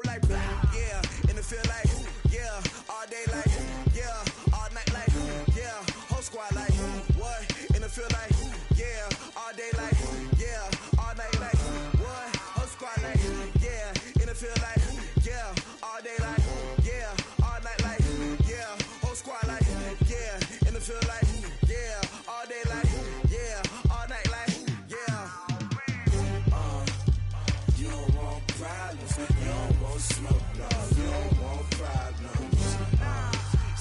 like, yeah, in the field like, yeah, all day like, yeah, all night like, yeah, whole squad like, what? In the field like, yeah, all day like, yeah, all night like, what? Whole squad like, yeah, in the field like, yeah, all day like, yeah, all night like, yeah, whole squad like, yeah, in the field like, yeah, all day like, yeah, all night like, yeah. You don't want problems, you don't want smoke, no, you don't want problems.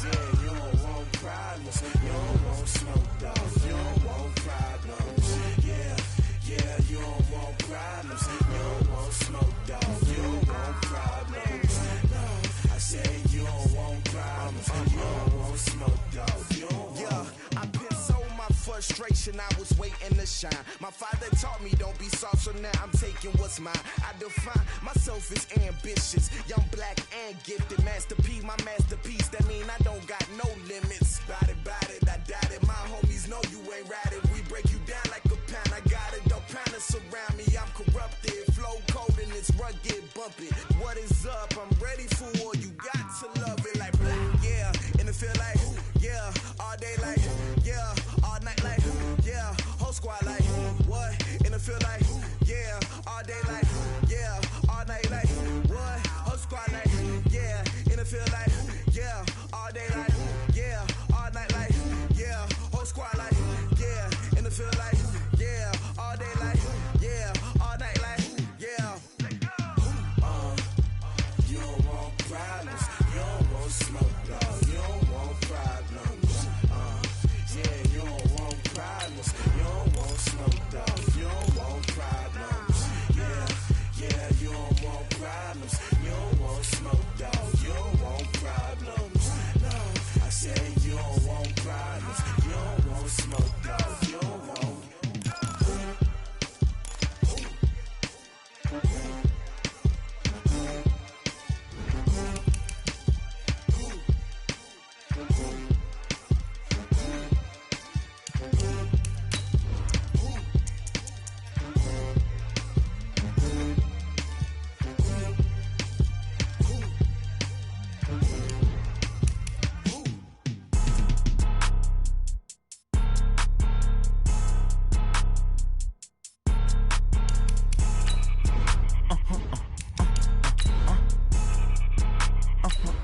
Yeah, you don't want problems, you don't want smoke, no, you don't want problems. Yeah, you don't want problems, you don't want smoke, dog, you don't want problems. No, I said you don't want problems, you don't want smoke, dog, you don't want. Yeah, I pissed so my frustration, I was waiting to shine. My father taught me don't be soft, so now I'm taking what's mine. I define myself as ambitious, young, black, and gifted. Master P, my masterpiece, that mean I don't got no limits. Bout it, I doubt it. My homies know you ain't ride it. We break you down like a pound. I got it, don't pound to surround me. I'm corrupted, flow cold and it's rugged, bumpy. What is up? I'm ready for war. You got to love it like black, yeah. In the field like, yeah, all day like, yeah, all night like, yeah, whole squad like, what? In the field like, yeah, all day like, yeah, all night like, what? Whole squad like, yeah, in the field like, yeah, all day like, yeah, all night like, yeah, whole squad like, yeah, in the field like, yeah, all day like, yeah, all night like, yeah. You don't want problems, you don't want smoke, dog, you don't want problems. Yeah, you don't want problems, you don't want smoke, dog, you don't want problems. Yeah, you don't want problems, you don't want smoke, dog, you don't want problems. No, I said you don't want problems, you don't want smoke, dog, you don't want.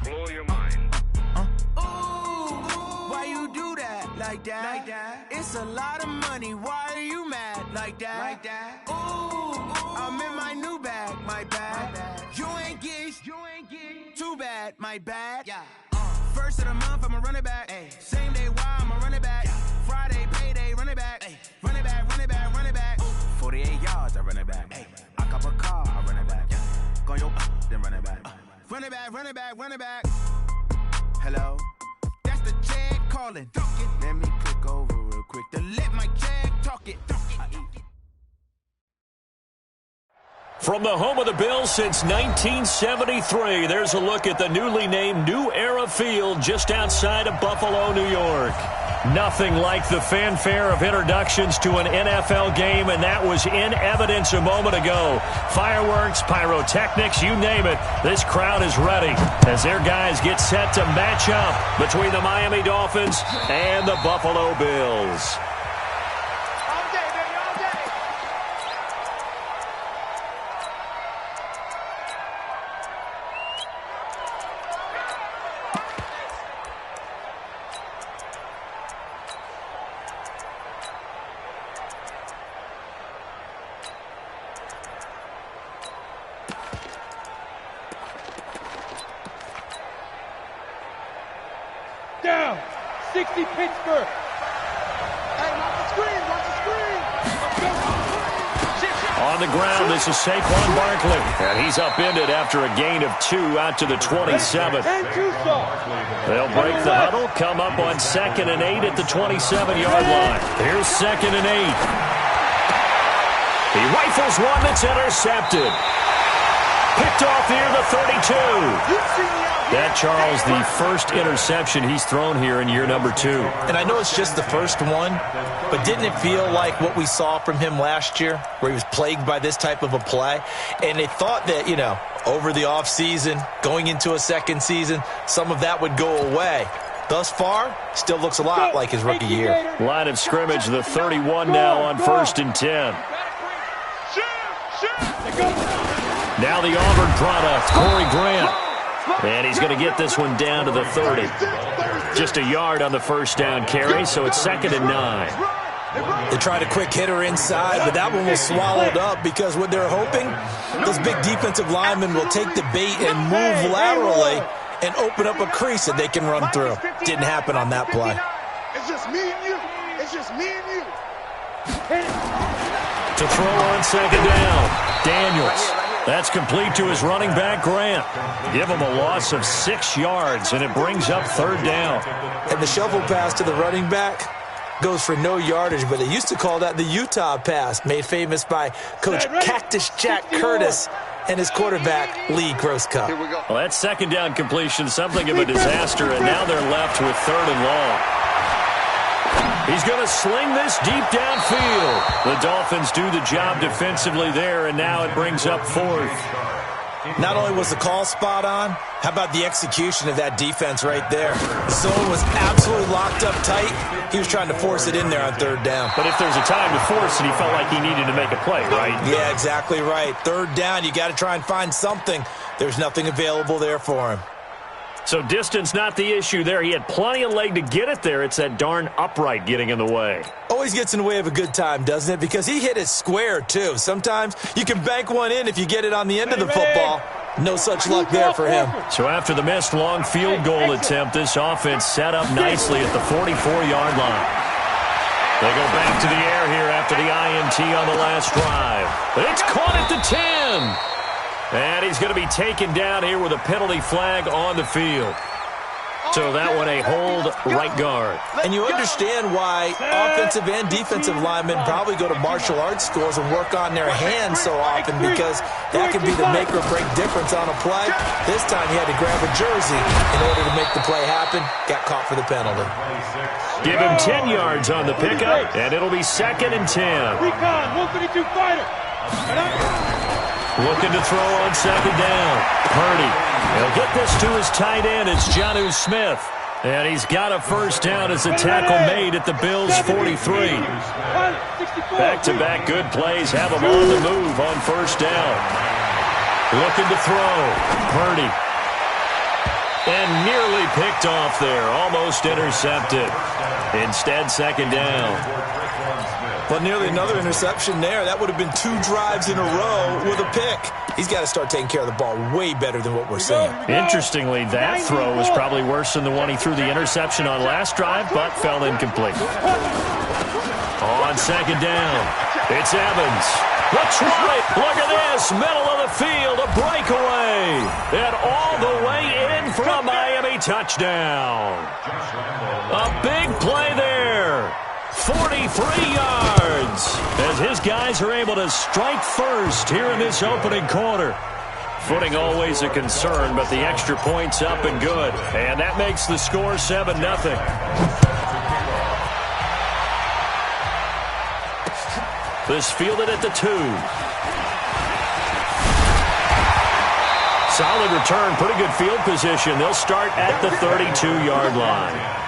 Blow your mind. Why you do that? Like that? It's a lot of money. Why are you mad? Like that? Ooh, I'm in my new bag. My bad. You ain't get too bad. My bad. Yeah. First of the month, I'ma run it back. Ay. Same day, why I'ma run it back. Yeah. Friday, payday, run it back. Ay. Run it back, run it back, run it back. 48 yards, I run it back. Ay. I cop a car, I run it back. Yeah. Go yo, then run it back. Run it back, run it back, run it back. Hello? That's the check calling. Let me click over real quick to let my check talk it. From the home of the Bills since 1973, there's a look at the newly named New Era Field just outside of Buffalo, New York. Nothing like the fanfare of introductions to an NFL game, and that was in evidence a moment ago. Fireworks, pyrotechnics, you name it. This crowd is ready as their guys get set to match up between the Miami Dolphins and the Buffalo Bills. Down, 60 Pittsburgh. Hey, watch the screen, watch the screen. On the ground, this is Saquon Barkley. And he's upended after a gain of 2 out to the 27. They'll break the huddle, come up on 2nd and 8 at the 27-yard line. Here's 2nd and 8. He rifles one that's intercepted. Picked off near the 32. That, Charles, the first interception he's thrown here in year number 2. And I know it's just the first one, but didn't it feel like what we saw from him last year, where he was plagued by this type of a play? And they thought that, you know, over the offseason, going into a second season, some of that would go away. Thus far, still looks a lot like his rookie year. Line of scrimmage, the 31 now on 1st and 10. Now the Auburn product, Corey Grant. And he's going to get this one down to the 30. Just a yard on the first down carry, so it's 2nd and 9. They tried a quick hitter inside, but that one was swallowed up because what they're hoping, those big defensive linemen will take the bait and move laterally and open up a crease that they can run through. Didn't happen on that play. It's just me and you. It's just me and you. To throw on 2nd down, Daniels. That's complete to his running back, Grant. Give him a loss of 6 yards, and it brings up 3rd down. And the shovel pass to the running back goes for no yardage, but they used to call that the Utah pass, made famous by Coach Cactus Jack Curtis and his quarterback, Lee Grosscup. Well, that 2nd down completion, something of a disaster, and now they're left with 3rd and long. He's going to sling this deep downfield. The Dolphins do the job defensively there, and now it brings up 4th. Not only was the call spot on, how about the execution of that defense right there? The zone was absolutely locked up tight. He was trying to force it in there on 3rd down. But if there's a time to force it, he felt like he needed to make a play, right? Yeah, exactly right. 3rd down, you got to try and find something. There's nothing available there for him. So distance not the issue there. He had plenty of leg to get it there. It's that darn upright getting in the way. Always gets in the way of a good time, doesn't it? Because he hit it square, too. Sometimes you can bank one in if you get it on the end of the football. No such luck there for him. So after the missed long field goal attempt, this offense set up nicely at the 44-yard line. They go back to the air here after the INT on the last drive. It's caught at the 10. And he's going to be taken down here with a penalty flag on the field. So that one a hold right guard. And you understand why offensive and defensive linemen probably go to martial arts schools and work on their hands so often, because that can be the make or break difference on a play. This time he had to grab a jersey in order to make the play happen. Got caught for the penalty. Give him 10 yards on the pickup, and it'll be 2nd and 10. Recon, 152 fighter. Looking to throw on 2nd down. Purdy. He'll get this to his tight end. It's Jonnu Smith. And he's got a 1st down as the tackle made at the Bills' 43. Back-to-back good plays have him on the move on 1st down. Looking to throw. Purdy. And nearly picked off there. Almost intercepted. Instead, 2nd down. Well, nearly another interception there. That would have been 2 drives in a row with a pick. He's got to start taking care of the ball way better than what we're seeing. Interestingly, that throw was probably worse than the one he threw the interception on last drive, but fell incomplete. On 2nd down, it's Evans. Let's try it. Look at this. Middle of the field, a breakaway. And all the way in for a Miami touchdown. A big play there. 43 yards as his guys are able to strike first here in this opening quarter. Footing always a concern, but the extra point's up and good. And that makes the score 7-0. This fielded at the 2. Solid return, pretty good field position. They'll start at the 32-yard line.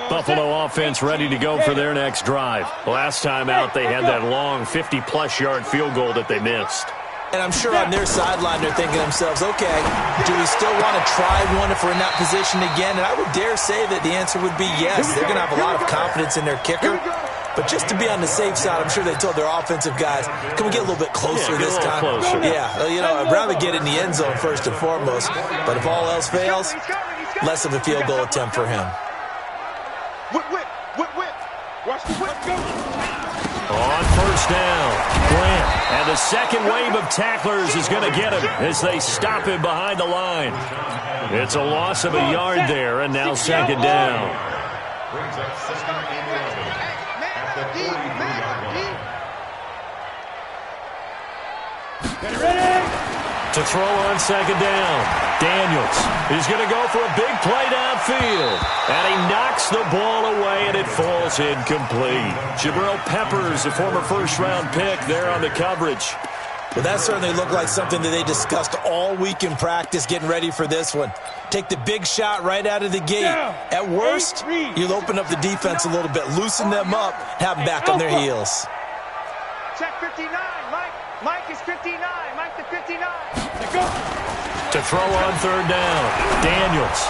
Buffalo offense ready to go for their next drive. Last time out, they had that long 50-plus yard field goal that they missed. And I'm sure on their sideline they're thinking to themselves, okay, do we still want to try one if we're in that position again? And I would dare say that the answer would be yes. They're going to have a lot of confidence in their kicker. But just to be on the safe side, I'm sure they told their offensive guys, can we get a little bit closer this time? Closer. Yeah, you know, I'd rather get in the end zone first and foremost. But if all else fails, less of a field goal attempt for him. Whip. Watch the whip go. On 1st first down. Grant. And the second wave of tacklers is going to get him as they stop him behind the line. It's a loss of a yard there, and now second down. To throw on second down, Daniels is going to go for a big play downfield. And he knocks the ball away, and it falls incomplete. Jabril Peppers, a former first-round pick, there on the coverage. Well, that certainly looked like something that they discussed all week in practice getting ready for this one. Take the big shot right out of the gate. At worst, you'll open up the defense a little bit, loosen them up, have them back on their heels. Check 59, Mike. Mike is 59. Mike to 59. To throw on third down, Daniels.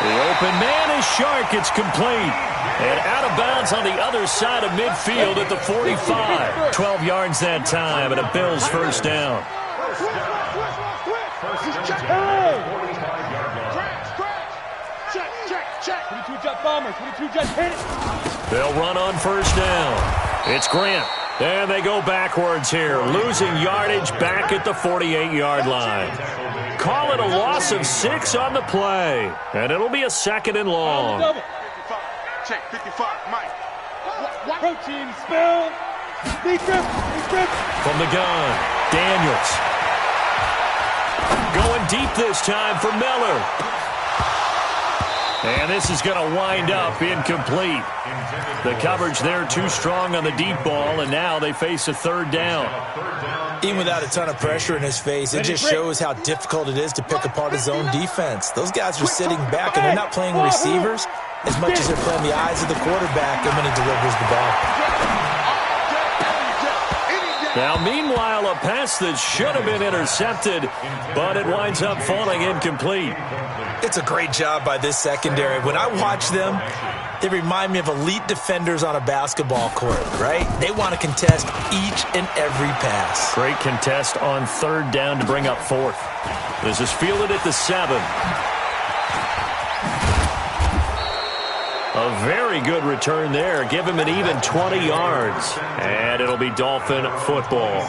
The open man is Shark. It's complete. And out of bounds on the other side of midfield at the 45. 12 yards that time, and a Bills first down. Check. 22 jet bomber. 22 jet hit. They'll run on first down. It's Grant. And they go backwards here, losing yardage back at the 48-yard line. Call it a loss of 6 on the play, and it'll be a second and long. 55. Check 55, Mike. Protein spill. Decrypt. From the gun, Daniels. Going deep this time for Miller. And this is going to wind up incomplete. The coverage there too strong on the deep ball, and now they face a third down. Even without a ton of pressure in his face, it just shows how difficult it is to pick apart his own defense. Those guys are sitting back, and they're not playing receivers as much as they're playing the eyes of the quarterback and when he delivers the ball. Now, meanwhile, a pass that should have been intercepted, but it winds up falling incomplete. It's a great job by this secondary. When I watch them, they remind me of elite defenders on a basketball court, right? They want to contest each and every pass. Great contest on third down to bring up fourth. This is fielded at the 7. A very good return there. Give him an even 20 yards. And it'll be Dolphin football.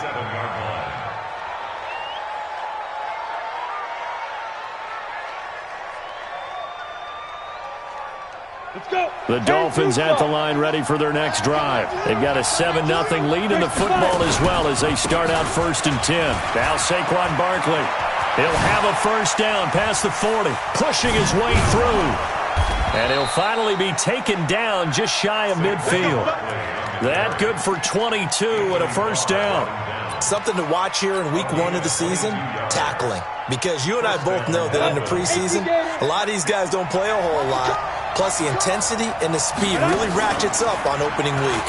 Let's go. The Dolphins at the line ready for their next drive. They've got a 7-0 lead in the football as well as they start out 1st and 10. Now Saquon Barkley. He'll have a first down past the 40, pushing his way through. And he'll finally be taken down just shy of midfield. That good for 22 and a first down. Something to watch here in week 1 of the season, tackling. Because you and I both know that in the preseason, a lot of these guys don't play a whole lot. Plus the intensity and the speed really ratchets up on opening week.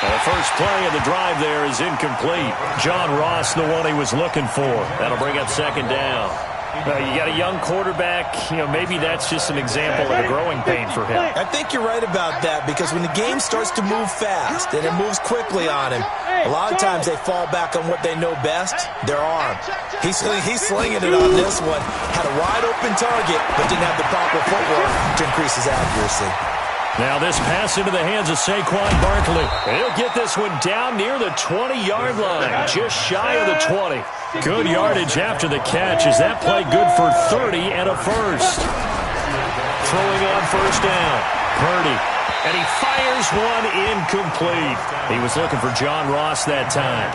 The first play of the drive there is incomplete. John Ross, the one he was looking for. That'll bring up second down. You got a young quarterback, maybe that's just an example of a growing pain for him. I think you're right about that because when the game starts to move fast and it moves quickly on him, a lot of times they fall back on what they know best, their arm. He's slinging it on this one. Had a wide open target, but didn't have the proper footwork to increase his accuracy. Now this pass into the hands of Saquon Barkley. He'll get this one down near the 20-yard line, just shy of the 20. Good yardage after the catch. Is that play good for 30 and a first? Throwing on first down, Purdy. And he fires one incomplete. He was looking for John Ross that time.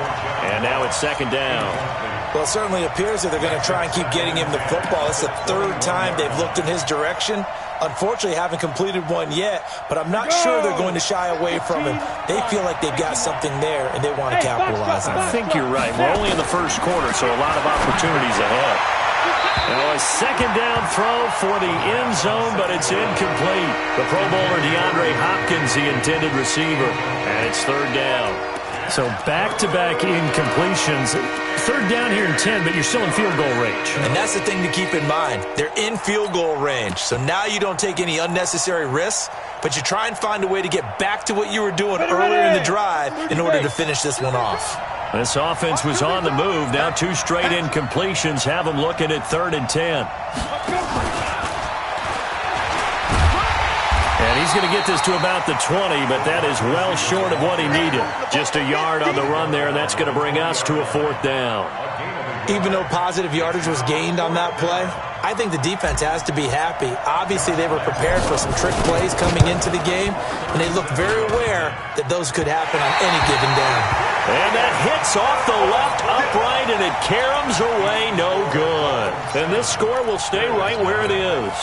And now it's second down. Well, it certainly appears that they're going to try and keep getting him the football. It's the 3rd time they've looked in his direction. Unfortunately, haven't completed one yet, but I'm not sure they're going to shy away from him. They feel like they've got something there, and they want to capitalize on it. I think you're right. We're only in the first quarter, so a lot of opportunities ahead. Now a second down throw for the end zone, but it's incomplete. The Pro Bowler DeAndre Hopkins, the intended receiver, and it's third down. So back-to-back incompletions. Third down here in 10, but you're still in field goal range. And that's the thing to keep in mind. They're in field goal range. So now you don't take any unnecessary risks, but you try and find a way to get back to what you were doing earlier in the drive in order to finish this one off. This offense was on the move. Now 2 straight incompletions have them looking at 3rd and 10. He's going to get this to about the 20, but that is well short of what he needed. Just a yard on the run there, and that's going to bring us to a 4th down. Even though positive yardage was gained on that play, I think the defense has to be happy. Obviously, they were prepared for some trick plays coming into the game, and they looked very aware that those could happen on any given down. And that hits off the left upright, and it caroms away no good. And this score will stay right where it is.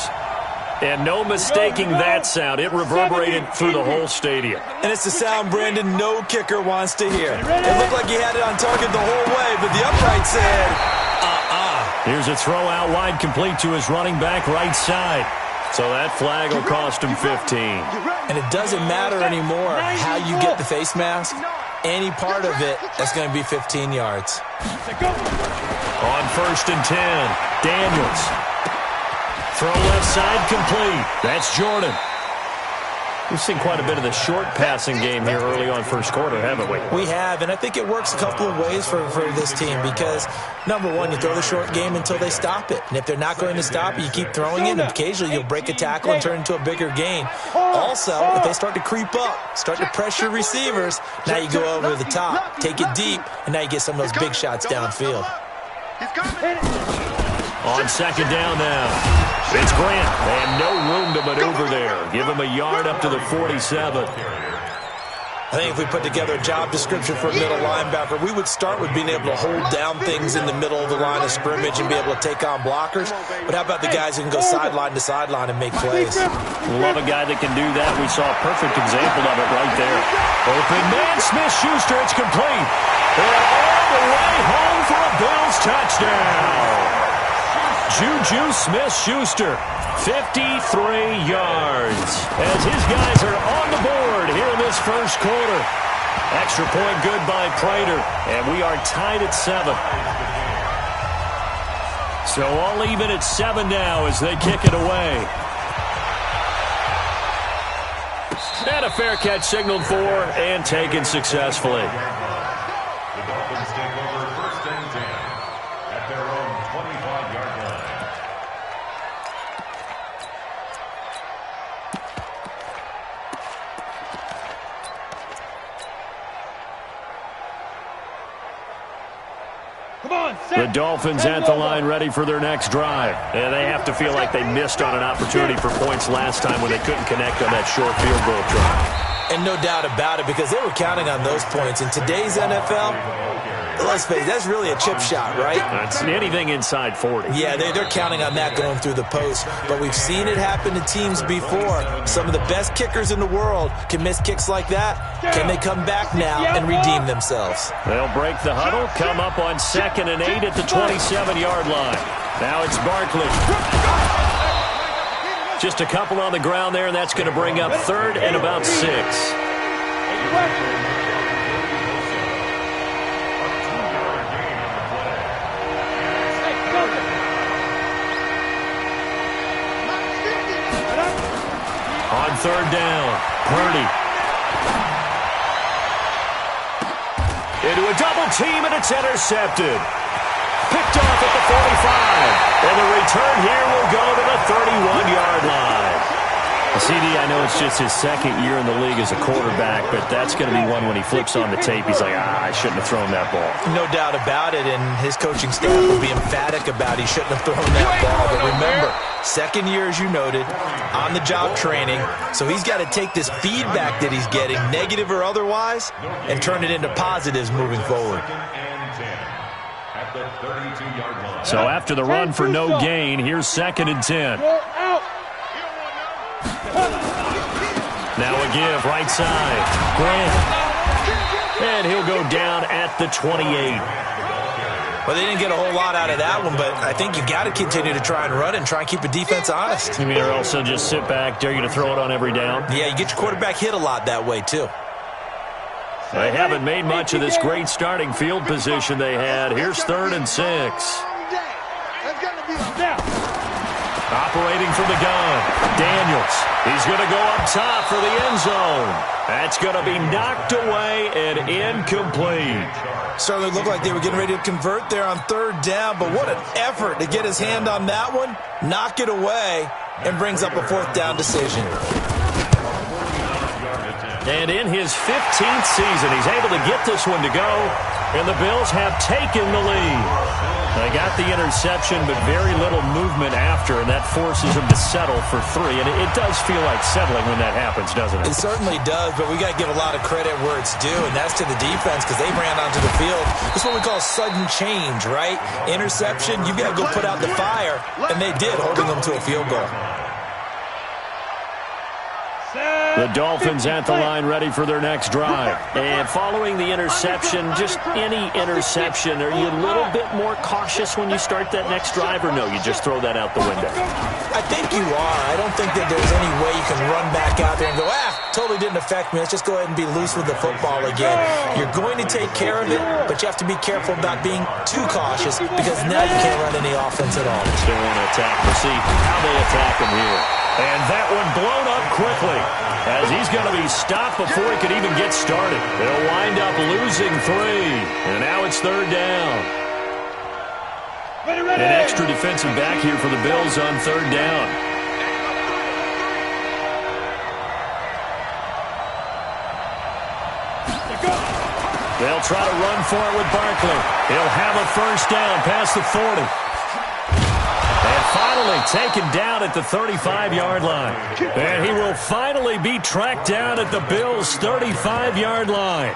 And no mistaking that sound. It reverberated through the whole stadium. And it's the sound, Brandon, no kicker wants to hear. It looked like he had it on target the whole way, but the upright said, Here's a throw out wide, complete to his running back right side. So that flag will cost him 15. And it doesn't matter anymore how you get the face mask. Any part of it, that's going to be 15 yards. On 1st and 10, Daniels. Throw left side, complete. That's Jordan. We've seen quite a bit of the short passing game here early on first quarter, haven't we? We have, and I think it works a couple of ways for this team because, number one, you throw the short game until they stop it. And if they're not going to stop it, you keep throwing it, and occasionally you'll break a tackle and turn it into a bigger gain. Also, if they start to creep up, start to pressure receivers, now you go over the top, take it deep, and now you get some of those big shots downfield. On 2nd down now. It's Grant, and no room to maneuver there. Give him a yard up to the 47. I think if we put together a job description for a middle linebacker, we would start with being able to hold down things in the middle of the line of scrimmage and be able to take on blockers. But how about the guys who can go sideline to sideline and make plays? Love a guy that can do that. We saw a perfect example of it right there. Open man, Smith-Schuster, it's complete. And all the way home for a Bills touchdown. Juju Smith-Schuster, 53 yards. As his guys are on the board here in this first quarter. Extra point good by Prater, and we are tied at 7. So all even at 7 now as they kick it away. And a fair catch signaled for and taken successfully. The Dolphins take over 1st and 10 at their own 25-yard line. The Dolphins at the line ready for their next drive. And they have to feel like they missed on an opportunity for points last time when they couldn't connect on that short field goal try. And no doubt about it, because they were counting on those points. In today's NFL, let's face it, that's really a chip shot, right? That's anything inside 40. Yeah, they're counting on that going through the post. But we've seen it happen to teams before. Some of the best kickers in the world can miss kicks like that. Can they come back now and redeem themselves? They'll break the huddle, come up on 2nd and 8 at the 27-yard line. Now it's Barkley. Just a couple on the ground there, and that's going to bring up 3rd and about 6. On 3rd down, Purdy. Into a double team, and it's intercepted. Picked off at the 45. And the return here will go to the 31-yard line. CD, I know it's just his 2nd year in the league as a quarterback, but that's going to be one when he flips on the tape. He's like, I shouldn't have thrown that ball. No doubt about it, and his coaching staff will be emphatic about he shouldn't have thrown that ball. But remember, 2nd year, as you noted, on-the-job training, so he's got to take this feedback that he's getting, negative or otherwise, and turn it into positives moving forward. So after the run for no gain, here's 2nd and 10. Now a give, right side. Grant. And he'll go down at the 28. Well, they didn't get a whole lot out of that one, but I think you got to continue to try and run and try and keep the defense honest. You mean, or else they'll just sit back, dare you to throw it on every down? Yeah, you get your quarterback hit a lot that way, too. They haven't made much of this great starting field position they had. Here's 3rd and 6. Operating from the gun, Daniels. He's going to go up top for the end zone. That's going to be knocked away and incomplete. Certainly looked like they were getting ready to convert there on 3rd down, but what an effort to get his hand on that one, knock it away, and brings up a 4th down decision. And in his 15th season, he's able to get this one to go, and the Bills have taken the lead. They got the interception, but very little movement after, and that forces him to settle for 3. And it does feel like settling when that happens, doesn't it? It certainly does, but we got to give a lot of credit where it's due, and that's to the defense because they ran onto the field. It's what we call sudden change, right? Interception, you've got to go put out the fire, and they did, holding them to a field goal. The Dolphins at the line ready for their next drive. And following the interception, just any interception, are you a little bit more cautious when you start that next drive, or no, you just throw that out the window? I think you are. I don't think that there's any way you can run back out there and go, totally didn't affect me. Let's just go ahead and be loose with the football again. You're going to take care of it, but you have to be careful about being too cautious because now you can't run any offense at all. Still want to attack. We'll see how they attack him here. And that one blown up quickly as he's going to be stopped before he could even get started. They'll wind up losing 3, and now it's 3rd down. An extra defensive back here for the Bills on 3rd down. They'll try to run for it with Barkley. He'll have a 1st down past the 40. And finally taken down at the 35-yard line. And he will finally be tracked down at the Bills' 35-yard line.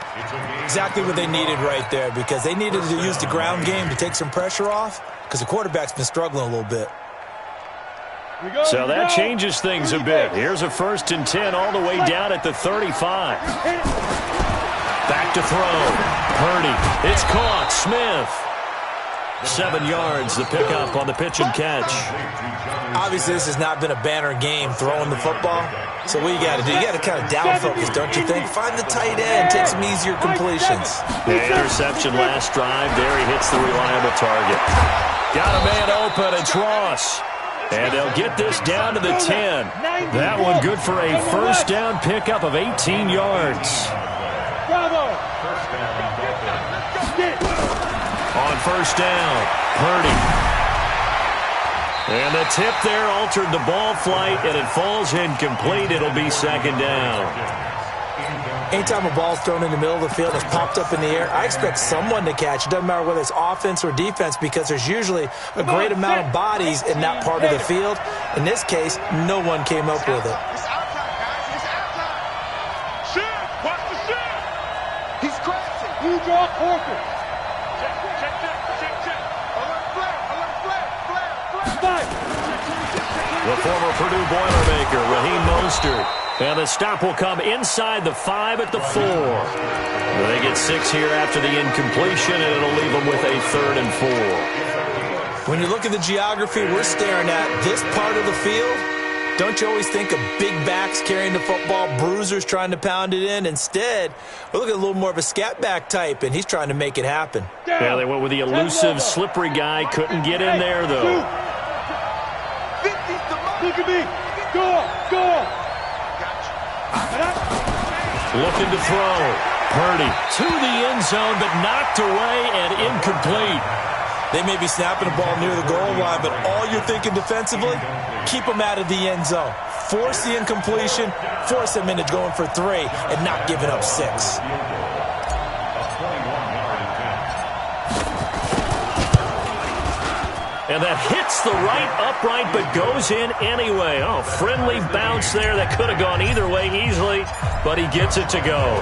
Exactly what they needed right there because they needed to use the ground game to take some pressure off because the quarterback's been struggling a little bit. So that changes things a bit. Here's a 1st and 10 all the way down at the 35. Back to throw. Purdy. It's caught. Smith. 7 yards, the pickup on the pitch and catch. Obviously, this has not been a banner game throwing the football. So what you got to do, you got to kind of down focus, don't you think? Find the tight end, take some easier completions. The interception last drive. There he hits the reliable target. Got a man open. It's Ross. And they'll get this down to the 10. That one good for a 1st down pickup of 18 yards. Bravo! On 1st down, Purdy. And the tip there altered the ball flight, and it falls incomplete. It'll be 2nd down. Anytime a ball's thrown in the middle of the field, it's popped up in the air, I expect someone to catch. It doesn't matter whether it's offense or defense because there's usually a great amount of bodies in that part of the field. In this case, no one came up with it. It's outside, guys. It's outside. Shoot! Watch the shoot! He's crashing. You draw corker. The former Purdue Boilermaker, Raheem Mostert. And the stop will come inside the 5 at the 4. They get 6 here after the incompletion, and it'll leave them with a 3rd and 4. When you look at the geography we're staring at, this part of the field, don't you always think of big backs carrying the football, bruisers trying to pound it in? Instead, we're looking at a little more of a scat back type, and he's trying to make it happen. Yeah, they went with the elusive, slippery guy. Couldn't get in there, though. Look at me. Go. Looking to throw. Purdy to the end zone, but knocked away and incomplete. They may be snapping the ball near the goal line, but all you're thinking defensively, keep them out of the end zone. Force the incompletion, force them into going for 3, and not giving up 6. And that hits the right upright, but goes in anyway. Oh, friendly bounce there that could have gone either way easily, but he gets it to go.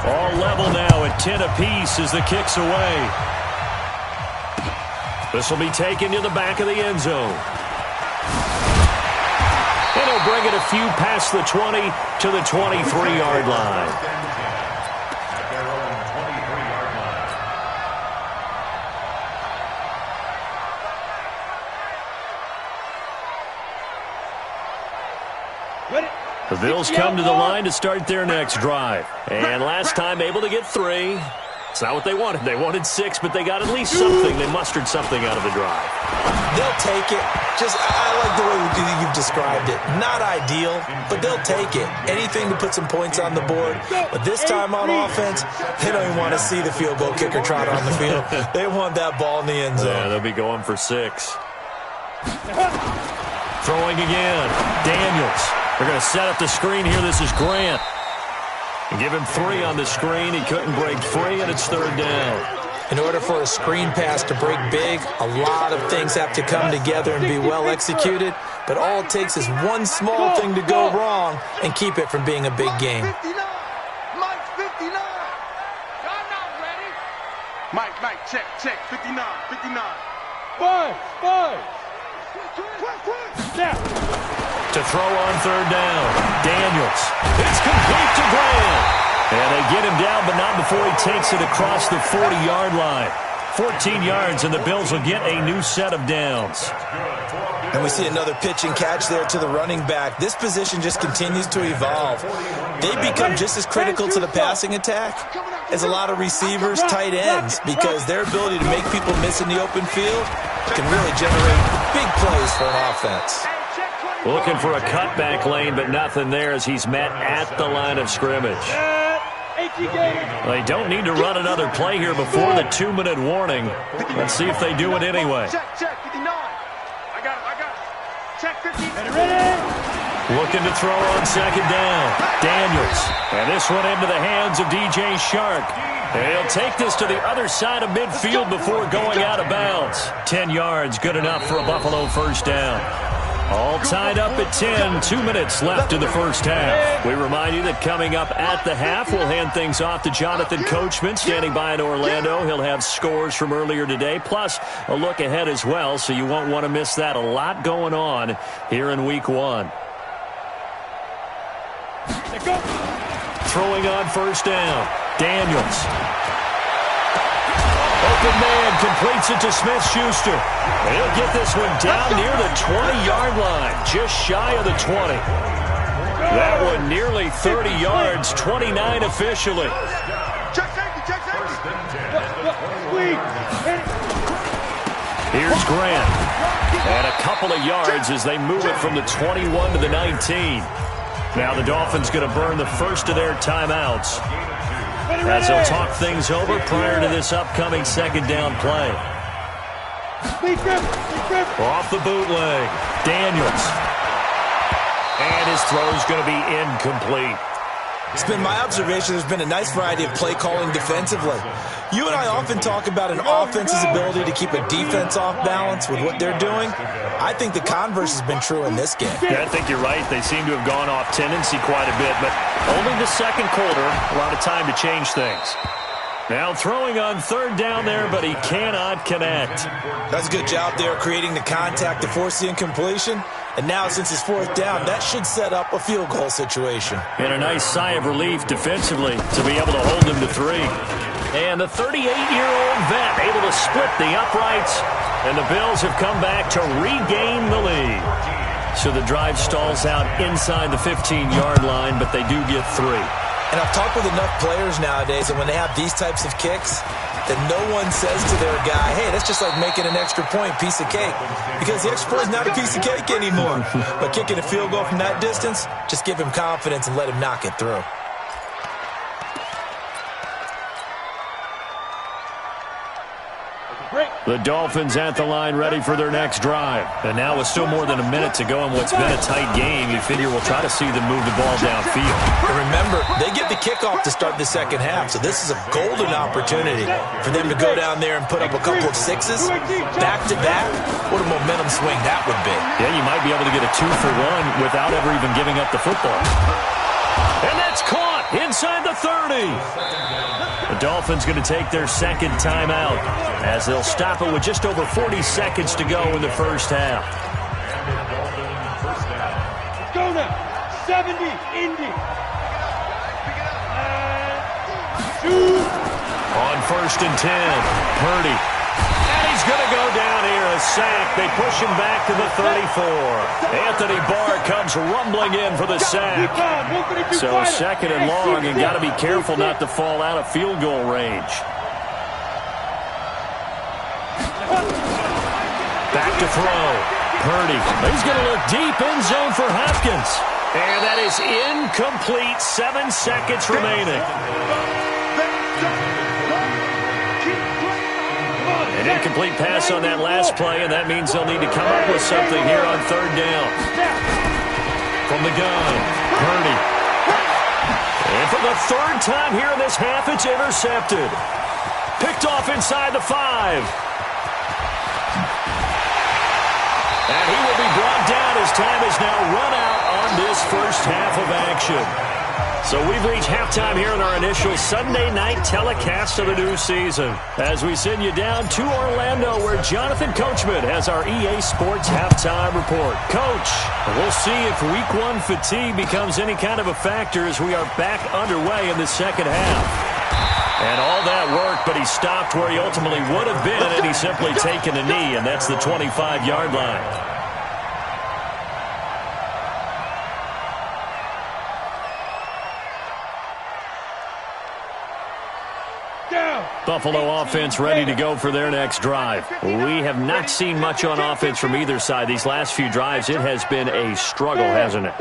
All level now at 10 apiece as the kick's away. This will be taken to the back of the end zone. And he'll bring it a few past the 20 to the 23-yard line. The Bills come to the line to start their next drive. And last time able to get 3. It's not what they wanted. They wanted 6, but they got at least something. They mustered something out of the drive. They'll take it. I like the way you've described it. Not ideal, but they'll take it. Anything to put some points on the board. But this time on offense, they don't even want to see the field goal kicker trot on the field. They want that ball in the end zone. Yeah, they'll be going for 6. Throwing again. Daniels. They're going to set up the screen here. This is Grant. Give him 3 on the screen. He couldn't break free, and it's 3rd down. In order for a screen pass to break big, a lot of things have to come together and be well executed, but all it takes is one small thing to go wrong and keep it from being a big game. Mike, 59. I'm not ready. Mike, check, 59. Five. Now. To throw on 3rd down. Daniels. It's complete to Graham. And they get him down, but not before he takes it across the 40-yard line. 14 yards, and the Bills will get a new set of downs. And we see another pitch and catch there to the running back. This position just continues to evolve. They become just as critical to the passing attack as a lot of receivers, tight ends, because their ability to make people miss in the open field can really generate big plays for an offense. Looking for a cutback lane, but nothing there as he's met at the line of scrimmage. They don't need to run another play here before the 2-minute warning. Let's see if they do it anyway. Check, 59. I got it. Check 59. Looking to throw on 2nd down. Daniels. And this one into the hands of DJ Shark. And he'll take this to the other side of midfield before going out of bounds. 10 yards, good enough for a Buffalo 1st down. All tied up at 10, 2 minutes left in the first half. We remind you that coming up at the half, we'll hand things off to Jonathan Coachman, standing by in Orlando. He'll have scores from earlier today, plus a look ahead as well, so you won't want to miss that. A lot going on here in Week 1. Throwing on 1st down. Daniels. Open man completes it to Smith-Schuster. He'll get this one down near the 20-yard line, just shy of the 20. That one nearly 30 yards, 29 officially. Here's Grant. And a couple of yards as they move it from the 21 to the 19. Now the Dolphins going to burn the first of their timeouts as they'll talk things over prior to this upcoming 2nd down play. Off the bootleg, Daniels. And his throw's going to be incomplete. It's been my observation there's been a nice variety of play calling defensively. You and I often talk about an offense's ability to keep a defense off balance with what they're doing. I think the converse has been true in this game. Yeah, I think you're right. They seem to have gone off tendency quite a bit, but only the 2nd quarter, a lot of time to change things. Now throwing on 3rd down there, but he cannot connect. That's a good job there creating the contact to force the incompletion. And now, since it's 4th down, that should set up a field goal situation. And a nice sigh of relief defensively to be able to hold him to 3. And the 38-year-old vet able to split the uprights. And the Bills have come back to regain the lead. So the drive stalls out inside the 15-yard line, but they do get 3. And I've talked with enough players nowadays, and when they have these types of kicks, that no one says to their guy, hey, that's just like making an extra point, piece of cake. Because the extra point is not a piece of cake anymore. But kicking a field goal from that distance, just give him confidence and let him knock it through. The Dolphins at the line ready for their next drive. And now with still more than a minute to go in what's been a tight game, you figure we'll try to see them move the ball downfield. And remember, they get the kickoff to start the 2nd half, so this is a golden opportunity for them to go down there and put up a couple of 6s back-to-back. What a momentum swing that would be. Yeah, you might be able to get a 2-for-1 without ever even giving up the football. And that's caught inside the 30. The Dolphins going to take their 2nd timeout as they'll stop it with just over 40 seconds to go in the first half. Let's go now. 70, Indy. Shoot. On 1st and 10, Purdy. And he's going to go down here, a sack. They push him back to the 34. Anthony Barr comes rumbling in for the sack. So 2nd and long, and got to be careful not to fall out of field goal range. Back to throw. Purdy. He's going to look deep in zone for Hopkins. And that is incomplete. 7 seconds remaining. An incomplete pass on that last play, and that means they'll need to come up with something here on 3rd down. From the gun, Purdy. And for the third time here in this half, it's intercepted. Picked off inside the 5. And he will be brought down as time is now run out on this first half of action. So we've reached halftime here in our initial Sunday night telecast of the new season. As we send you down to Orlando, where Jonathan Coachman has our EA Sports halftime report. Coach, we'll see if Week 1 fatigue becomes any kind of a factor as we are back underway in the second half. And all that worked, but he stopped where he ultimately would have been, and he's simply taken a knee, and that's the 25-yard line. Buffalo offense ready to go for their next drive. We have not seen much on offense from either side. These last few drives, it has been a struggle, hasn't it?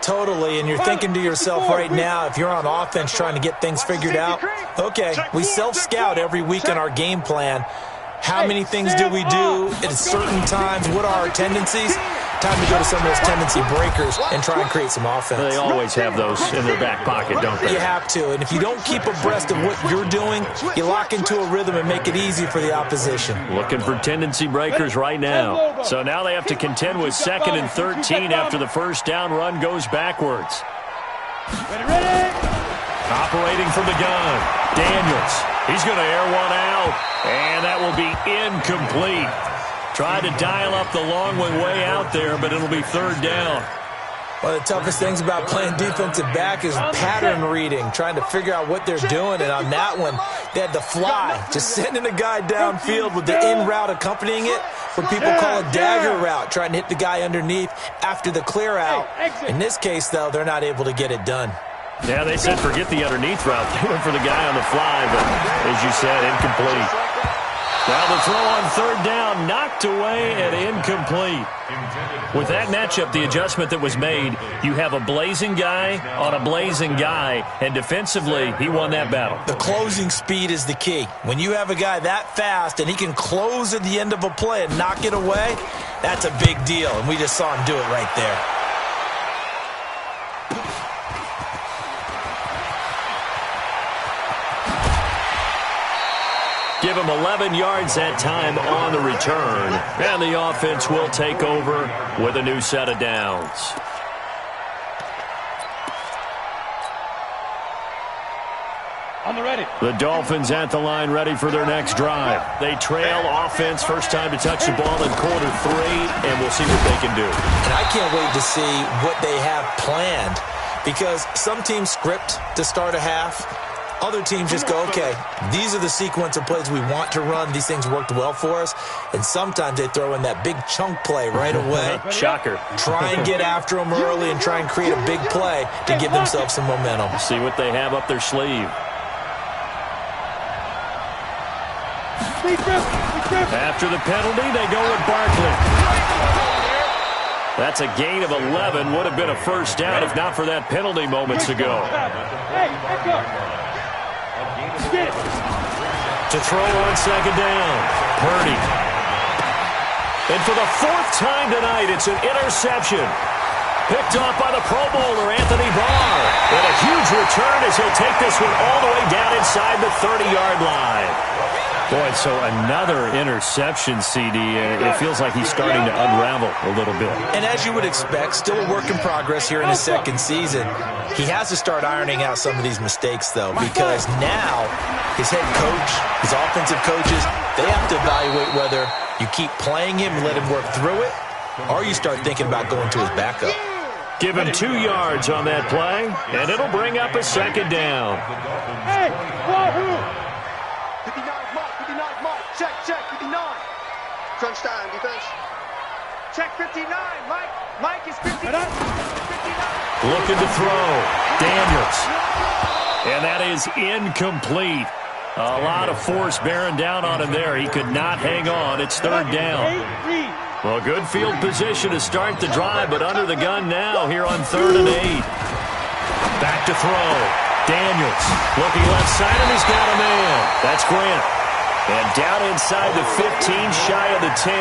Totally, and you're thinking to yourself right now, if you're on offense trying to get things figured out, okay, we self-scout every week in our game plan. How many things do we do at certain times? What are our tendencies? Time to go to some of those tendency breakers and try and create some offense. They always have those in their back pocket, don't they? You have to, and if you don't keep abreast of what you're doing, you lock into a rhythm and make it easy for the opposition. Looking for tendency breakers right now. So now they have to contend with 2nd and 13 after the first down run goes backwards. Operating from the gun, Daniels. He's going to air one out, and that will be incomplete. Tried to dial up the long one way out there, but it'll be third down. One of the toughest things about playing defensive back is pattern reading, trying to figure out what they're doing. And on that one, they had to fly, just sending a guy downfield with the in route accompanying it, what people call a dagger route, trying to hit the guy underneath after the clear out. In this case, though, they're not able to get it done. Yeah, they said forget the underneath route. They went for the guy on the fly, but as you said, incomplete. Now the throw on third down, knocked away and incomplete. With that matchup, the adjustment that was made, you have a blazing guy on a blazing guy, and defensively, he won that battle. The closing speed is the key. When you have a guy that fast and he can close at the end of a play and knock it away, that's a big deal, and we just saw him do it right there. Give him 11 yards that time on the return. And the offense will take over with a new set of downs. On the ready. The Dolphins at the line ready for their next drive. They trail offense, first time to touch the ball in quarter 3, and we'll see what they can do. And I can't wait to see what they have planned, because some teams script to start a half. Other teams just go, okay, these are the sequence of plays we want to run. These things worked well for us. And sometimes they throw in that big chunk play right away. Shocker. Try and get after them early and try and create a big play to give themselves some momentum. See what they have up their sleeve. After the penalty, they go with Barkley. That's a gain of 11. Would have been a first down if not for that penalty moments ago. To throw on second down, Purdy. And for the 4th time tonight, it's an interception. Picked off by the Pro Bowler, Anthony Barr. And a huge return as he'll take this one all the way down inside the 30-yard line. Boy, so another interception, CD, and it feels like he's starting to unravel a little bit. And as you would expect, still a work in progress here in his second season. He has to start ironing out some of these mistakes, though, because now his head coach, his offensive coaches, they have to evaluate whether you keep playing him and let him work through it, or you start thinking about going to his backup. Give him 2 yards on that play, and it'll bring up a second down. Hey, wahoo! 59 Mike, check, 59. Crunch time, defense. Check 59, Mike is 59. Looking to throw, Daniels. And that is incomplete. A lot of force bearing down on him there. He could not hang on. It's third down. Well, good field position to start the drive, but under the gun now here on 3rd and 8. Back to throw. Daniels looking left side, and he's got a man. That's Grant. And down inside the 15, shy of the 10.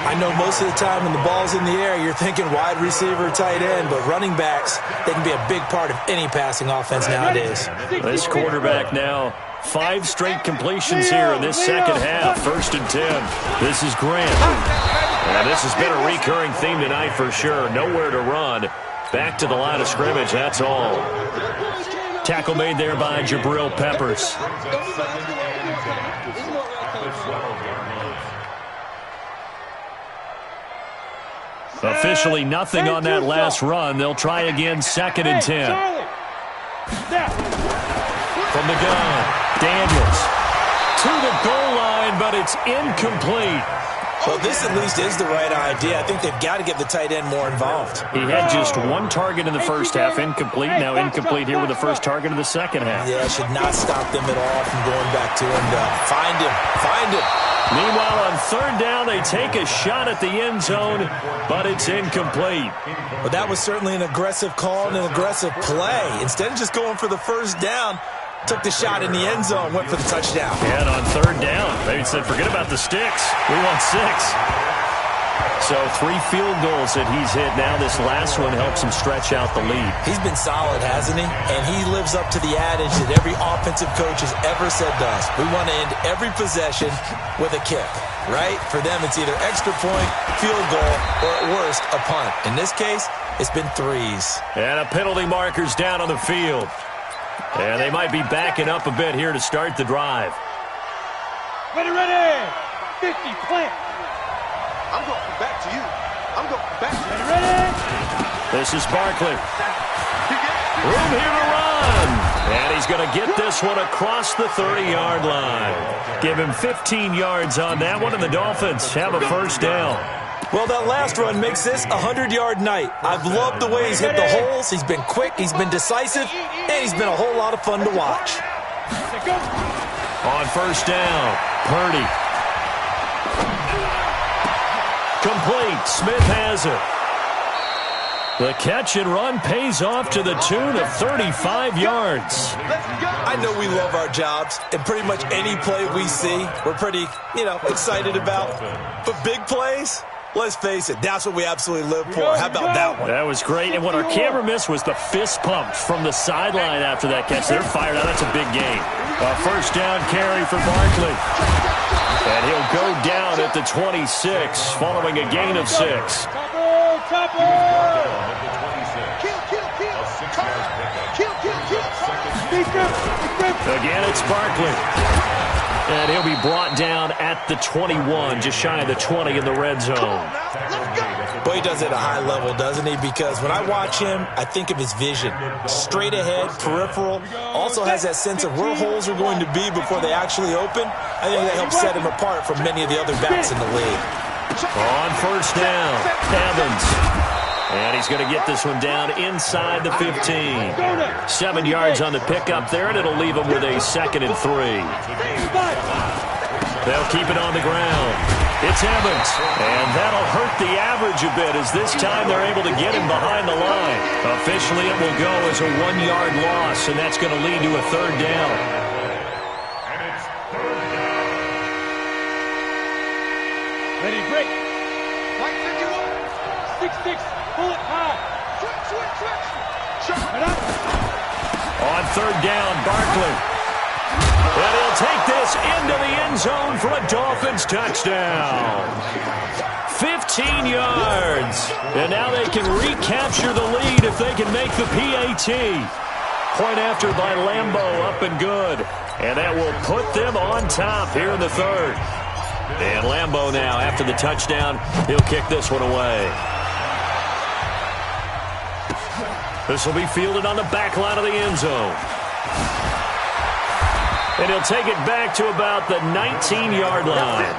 I know most of the time when the ball's in the air, you're thinking wide receiver, tight end, but running backs, they can be a big part of any passing offense nowadays. This quarterback now, 5 straight completions here in this second half. 1st and 10. This is Grant. And this has been a recurring theme tonight for sure. Nowhere to run. Back to the line of scrimmage, that's all. Tackle made there by Jabril Peppers. Officially nothing on that last run. They'll try again, 2nd and 10. From the gun, Daniels to the goal line, but it's incomplete. Well, this at least is the right idea. I think they've got to get the tight end more involved. He had just 1 target in the first half, incomplete. Now incomplete here with the first target of the second half. Yeah, should not stop them at all from going back to him. Find him. Find him. Meanwhile, on 3rd down, they take a shot at the end zone, but it's incomplete. Well, that was certainly an aggressive call and an aggressive play. Instead of just going for the first down, took the shot in the end zone, went for the touchdown. And on 3rd down, they said, forget about the sticks. We want 6. So 3 field goals that he's hit now. This last one helps him stretch out the lead. He's been solid, hasn't he? And he lives up to the adage that every offensive coach has ever said to us. We want to end every possession with a kick, right? For them, it's either extra point, field goal, or at worst, a punt. In this case, it's been 3s. And a penalty marker's down on the field. And they might be backing up a bit here to start the drive. Ready, 50, plant. I'm going back to you. I'm going back to you. Ready? This is Barkley. Room here to run. And he's going to get this one across the 30-yard line. Give him 15 yards on that one, and the Dolphins have a 1st down. Well, that last run makes this a 100-yard night. I've loved the way he's hit the holes. He's been quick, he's been decisive, and he's been a whole lot of fun to watch. On 1st down, Purdy. Complete. Smith has it. The catch and run pays off to the tune of 35 yards. I know we love our jobs, and pretty much any play we see, we're pretty, excited about. But big plays, let's face it, that's what we absolutely live for. How about that one? That was great. And what our camera missed was the fist pumps from the sideline after that catch. They're fired out. That's a big game. A 1st down carry for Barkley. And he'll go down at the 26 following a gain of 6. Again, it's Barkley. And he'll be brought down at the 21, just shy of the 20 in the red zone. Boy, he does it at a high level, doesn't he? Because when I watch him, I think of his vision. Straight ahead, peripheral. Also has that sense of where holes are going to be before they actually open. I think that helps set him apart from many of the other backs in the league. On 1st down, Evans. And he's going to get this one down inside the 15. 7 yards on the pickup there, and it'll leave him with a 2nd and 3. They'll keep it on the ground. It's Evans, and that'll hurt the average a bit as this time they're able to get him behind the line. Officially, it will go as a 1-yard loss, and that's going to lead to a 3rd down. Ready, break. White 51. 6-6. Pull it high. Switch. On 3rd down, Barkley. And he'll take this into the end zone for a Dolphins touchdown. 15 yards. And now they can recapture the lead if they can make the PAT. Point after by Lambo, up and good. And that will put them on top here in the 3rd. And Lambo now, after the touchdown, he'll kick this one away. This will be fielded on the back line of the end zone. And he'll take it back to about the 19-yard line.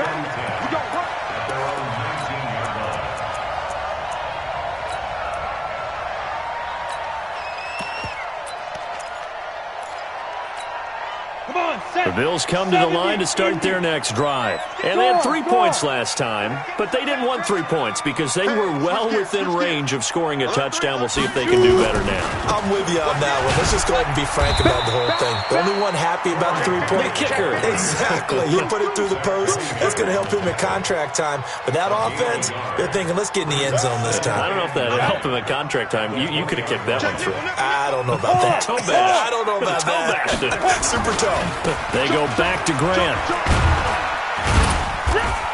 Come on, The Bills come to the line to start their next drive. And they had 3 points last time, but they didn't want 3 points because they were well within range of scoring a touchdown. We'll see if they can do better now. I'm with you on that one. Let's just go ahead and be frank about the whole thing. The only one happy about the 3-point kicker. Exactly. He put it through the post. That's going to help him at contract time. But that offense, they're thinking, let's get in the end zone this time. I don't know if that helped him at contract time. You could have kicked that one through. I don't know about that. Toe bash. I don't know about that. Super toe. They go back to Grant.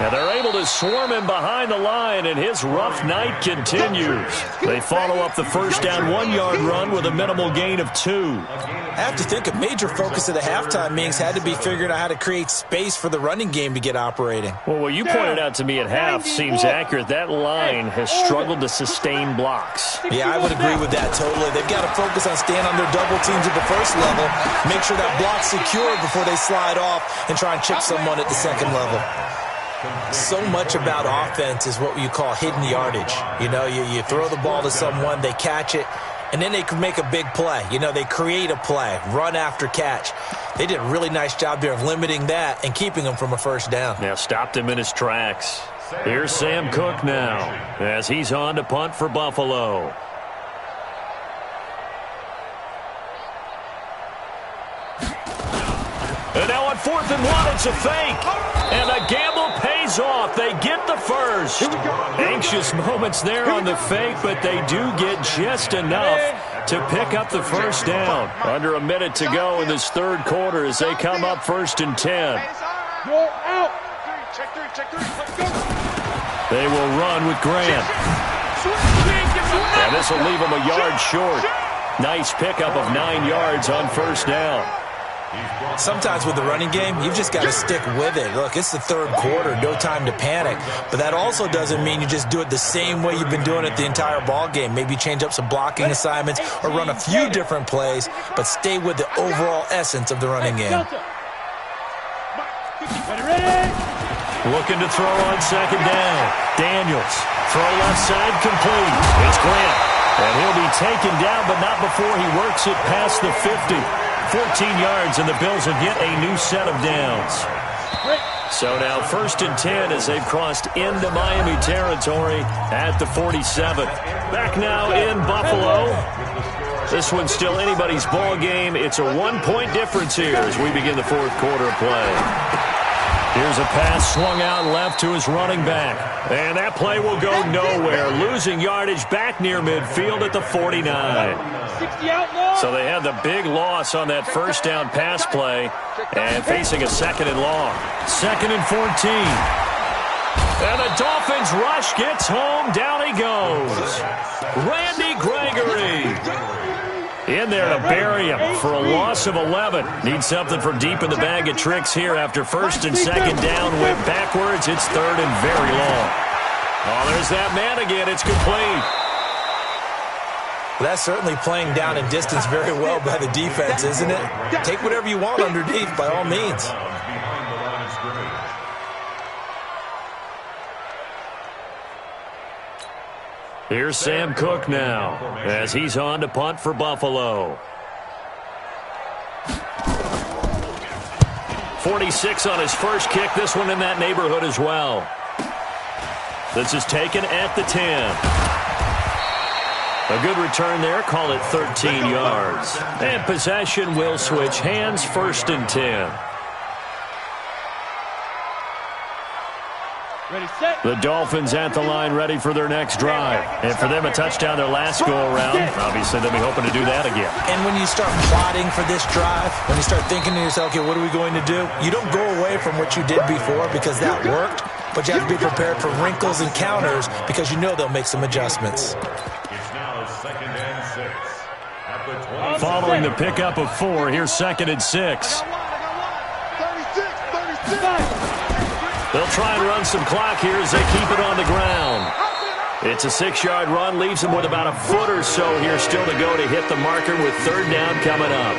And they're able to swarm him behind the line, and his rough night continues. They follow up the first down 1-yard run with a minimal gain of 2. I have to think a major focus of the halftime meetings had to be figuring out how to create space for the running game to get operating. Well, what you pointed out to me at half seems accurate. That line has struggled to sustain blocks. Yeah, I would agree with that totally. They've got to focus on staying on their double teams at the first level, make sure that block's secure before they slide off and try and chip someone at the second level. So much about offense is what you call hidden yardage. You know, you throw the ball to someone, they catch it, and then they can make a big play. You know, they create a play, run after catch. They did a really nice job there of limiting that and keeping him from a first down. Now stopped him in his tracks. Here's Sam Cook now as he's on to punt for Buffalo. And now on 4th and 1, it's a fake. And the gamble pays off. They get the first. Anxious moments there on the fake, but they do get just enough to pick up the first down. Under a minute to go in this third quarter as they come up 1st and 10. You're out. Check three. Let's go. They will run with Grant. And this will leave them a yard short. Nice pickup of 9 yards on first down. Sometimes with the running game, you've just got to stick with it. Look, it's the third quarter, no time to panic. But that also doesn't mean you just do it the same way you've been doing it the entire ball game. Maybe change up some blocking assignments or run a few different plays, but stay with the overall essence of the running game. Looking to throw on second down. Daniels. Throw left side complete. It's Grant. And he'll be taken down, but not before he works it past the 50. 14 yards, and the Bills will get a new set of downs. So now 1st and 10 as they've crossed into Miami territory at the 47. Back now in Buffalo. This one's still anybody's ball game. It's a 1-point difference here as we begin the fourth quarter of play. Here's a pass swung out left to his running back. And that play will go nowhere. Losing yardage back near midfield at the 49. So they had the big loss on that first down pass play and facing a 2nd and long. 2nd and 14. And the Dolphins rush gets home. Down he goes. Randy Gregory. In there to bury him for a loss of 11. Need something from deep in the bag of tricks here after 1st and 2nd down. Went backwards. It's 3rd and very long. Oh, there's that man again. It's complete. Well, that's certainly playing down in distance very well by the defense, isn't it? Take whatever you want underneath by all means. Here's Sam Cook now as he's on to punt for Buffalo. 46 on his first kick. This one in that neighborhood as well. This is taken at the 10. A good return there. Call it 13 yards. And possession will switch hands. 1st and 10. The Dolphins at the line ready for their next drive. And for them, a touchdown their last go-around. Obviously, they'll be hoping to do that again. And when you start plotting for this drive, when you start thinking to yourself, okay, what are we going to do? You don't go away from what you did before because that worked, but you have to be prepared for wrinkles and counters because you know they'll make some adjustments. It's now 2nd and 6. At the 20. Following the pickup of 4, here's 2nd and 6. 36. They'll try and run some clock here as they keep it on the ground. It's a 6-yard run, leaves them with about a foot or so here still to go to hit the marker with 3rd down coming up.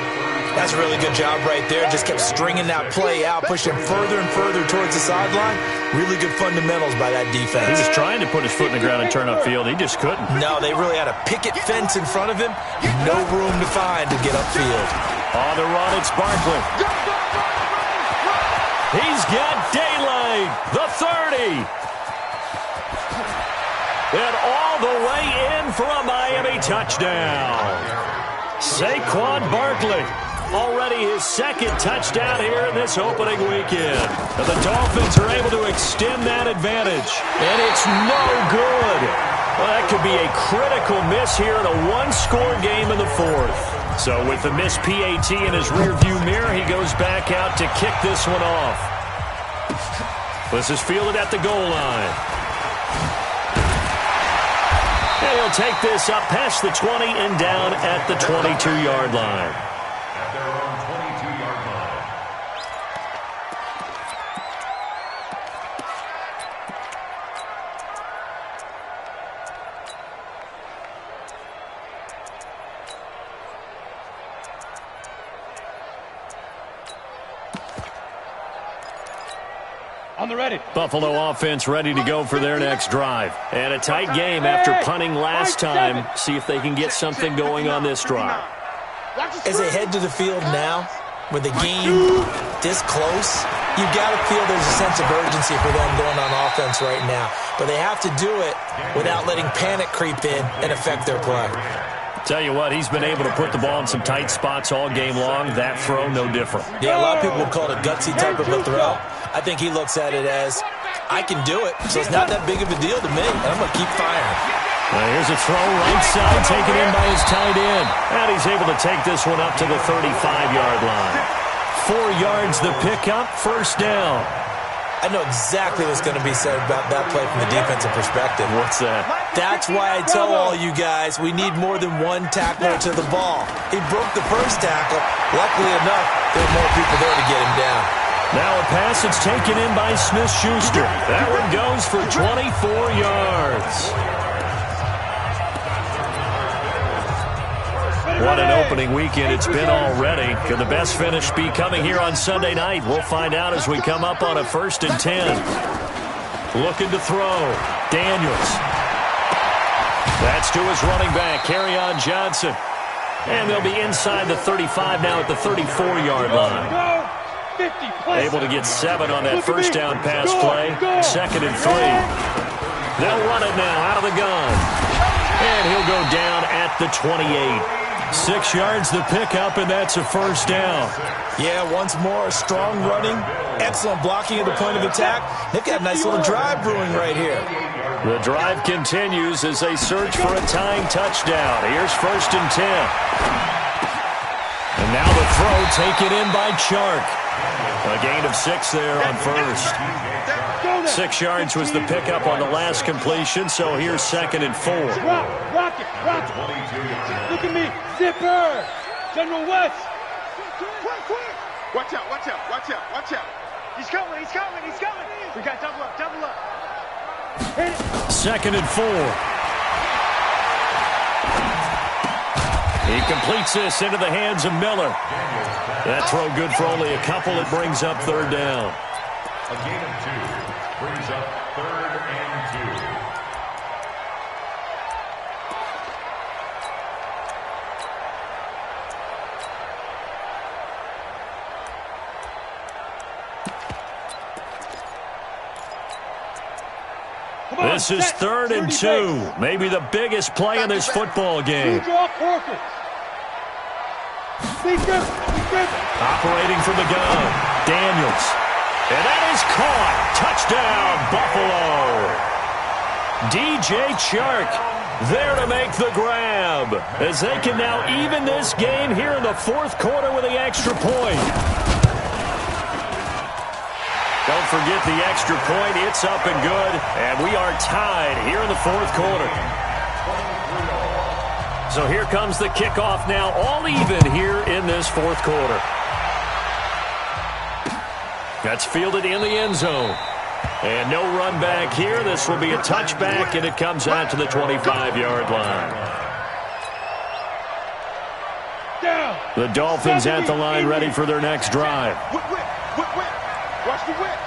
That's a really good job right there. Just kept stringing that play out, pushing further and further towards the sideline. Really good fundamentals by that defense. He was trying to put his foot in the ground and turn upfield. He just couldn't. No, they really had a picket fence in front of him. No room to find to get upfield. On the run, it's Barkley. He's got daylight. The 30. And all the way in for a Miami touchdown. Saquon Barkley, already his second touchdown here in this opening weekend. And the Dolphins are able to extend that advantage. And it's no good. Well, that could be a critical miss here in a one-score game in the fourth. So with the missed PAT in his rearview mirror, he goes back out to kick this one off. This is fielded at the goal line. And he'll take this up past the 20 and down at the 22-yard line. At their own 22-yard line. On the ready. Buffalo offense ready to go for their next drive. And a tight game after punting last time. See if they can get something going on this drive. As they head to the field now, with the game this close, you've got to feel there's a sense of urgency for them going on offense right now. But they have to do it without letting panic creep in and affect their play. Tell you what, he's been able to put the ball in some tight spots all game long. That throw, no different. Yeah, a lot of people would call it a gutsy type of a throw. I think he looks at it as, I can do it, so it's not that big of a deal to me, and I'm going to keep firing. Well, here's a throw right side, taken in by his tight end. And he's able to take this one up to the 35-yard line. 4 yards the pickup, first down. I know exactly what's going to be said about that play from the defensive perspective. What's that? That's why I tell all you guys we need more than one tackler to the ball. He broke the first tackle. Luckily enough, there were more people there to get him down. Now a pass that's taken in by Smith-Schuster. That one goes for 24 yards. What an opening weekend it's been already. Could the best finish be coming here on Sunday night? We'll find out as we come up on a 1st and 10. Looking to throw. Daniels. That's to his running back, Kerryon Johnson. And they'll be inside the 35 now at the 34-yard line. Able to get 7 on that first down pass play. 2nd and 3. They'll run it now out of the gun. And he'll go down at the 28. 6 yards the pickup, and that's a first down. Yeah, once more, strong running, excellent blocking at the point of attack. They've got a nice little drive brewing right here. The drive continues as they search for a tying touchdown. Here's 1st and 10. And now the throw taken in by Chark. A gain of 6 there on first. 6 yards was the pickup on the last completion, so here's 2nd and 4. Rock it. Look at me. Zipper. General West. Quick. Watch out. He's coming. We got double up. Hit it. 2nd and 4. He completes this into the hands of Miller. That throw good for only a couple. It brings up 3rd down. A gain of 2 brings up 3rd and 2. This is 3rd and 2. Maybe the biggest play in this football game. Operating from the gun. Daniels. And that is caught. Touchdown, Buffalo. DJ Chark there to make the grab, as they can now even this game here in the 4th quarter with the extra point. Don't forget the extra point. It's up and good, and we are tied here in the 4th quarter. So here comes the kickoff now, all even here in this 4th quarter. That's fielded in the end zone. And no run back here. This will be a touchback, and it comes out to the 25-yard line. The Dolphins at the line ready for their next drive. Watch the whip.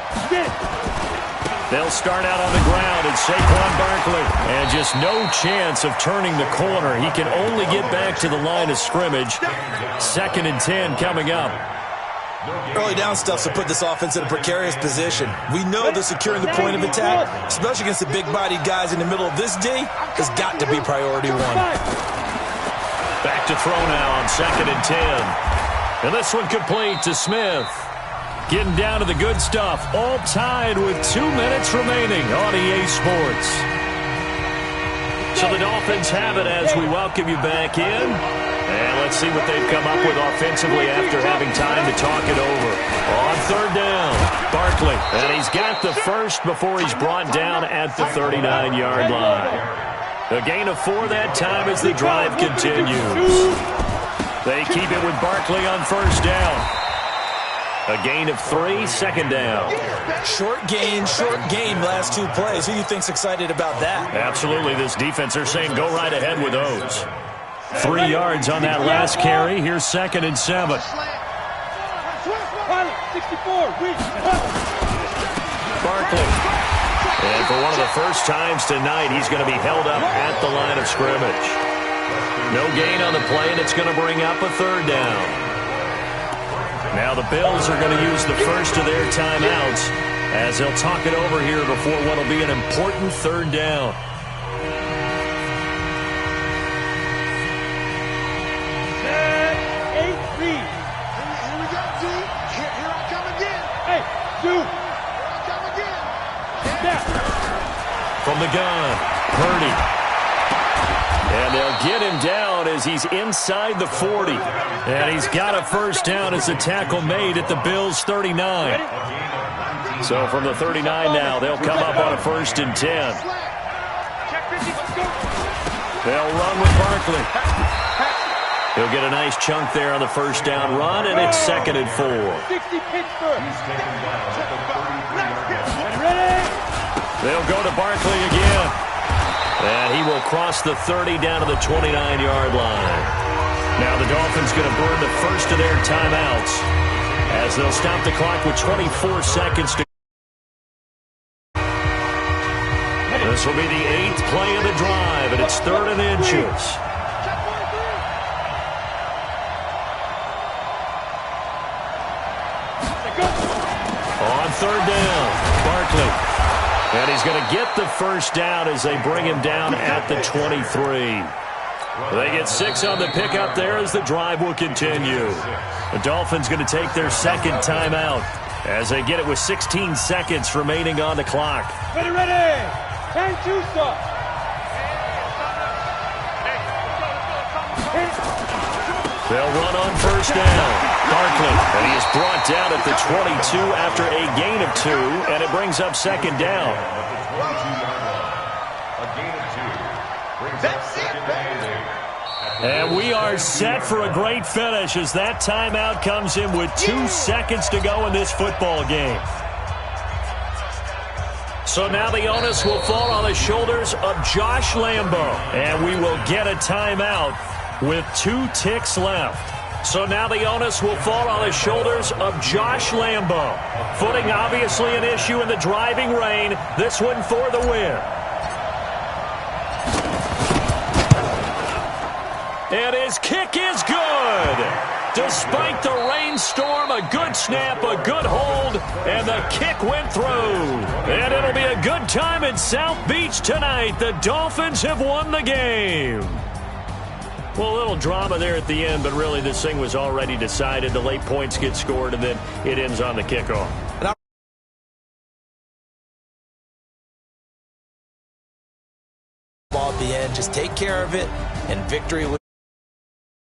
They'll start out on the ground, and Saquon Barkley. And just no chance of turning the corner. He can only get back to the line of scrimmage. 2nd and 10 coming up. Early down stuff's to put this offense in a precarious position. We know that securing the point of attack, especially against the big-bodied guys in the middle of this D, has got to be priority one. Back to throw now on 2nd and 10. And this one complete to Smith. Getting down to the good stuff. All tied with 2 minutes remaining on EA Sports. So the Dolphins have it as we welcome you back in. And let's see what they've come up with offensively after having time to talk it over. On 3rd down, Barkley. And he's got the first before he's brought down at the 39-yard line. A gain of 4 that time as the drive continues. They keep it with Barkley on 1st down. A gain of 3, 2nd down. Short game last 2 plays. Who do you think's excited about that? Absolutely. This defense, they're saying go right ahead with those. 3 yards on that last carry. Here's 2nd and 7. 64, Barkley. And for one of the first times tonight, he's going to be held up at the line of scrimmage. No gain on the play, and it's going to bring up a 3rd down. Now the Bills are going to use the first of their timeouts as they'll talk it over here before what will be an important 3rd down. From the gun, Purdy. And they'll get him down as he's inside the 40. And he's got a 1st down as the tackle made at the Bills' 39. So from the 39 now, they'll come up on a 1st and 10. They'll run with Barkley. He'll get a nice chunk there on the 1st down run, and it's 2nd and 4. 60 Pittsburgh. They'll go to Barkley again. And he will cross the 30 down to the 29-yard line. Now the Dolphins going to burn the first of their timeouts as they'll stop the clock with 24 seconds to go. This will be the 8th play of the drive, and it's 3rd and inches. On 3rd down, Barkley. And he's going to get the 1st down as they bring him down at the 23. They get 6 on the pickup there as the drive will continue. The Dolphins going to take their 2nd timeout as they get it with 16 seconds remaining on the clock. Ready. 10-2 stop. They'll run on 1st down. Barkley, and he is brought down at the 22 after a gain of 2, and it brings up 2nd down. And we are set for a great finish as that timeout comes in with 2 seconds to go in this football game. So now the onus will fall on the shoulders of Josh Lambo, and we will get a timeout with 2 ticks left. So now the onus will fall on the shoulders of Josh Lambo. Footing obviously an issue in the driving rain. This one for the win. And his kick is good. Despite the rainstorm, a good snap, a good hold, and the kick went through. And it'll be a good time in South Beach tonight. The Dolphins have won the game. Well, a little drama there at the end, but really this thing was already decided. The late points get scored, and then it ends on the kickoff. Ball at the end, just take care of it, and victory.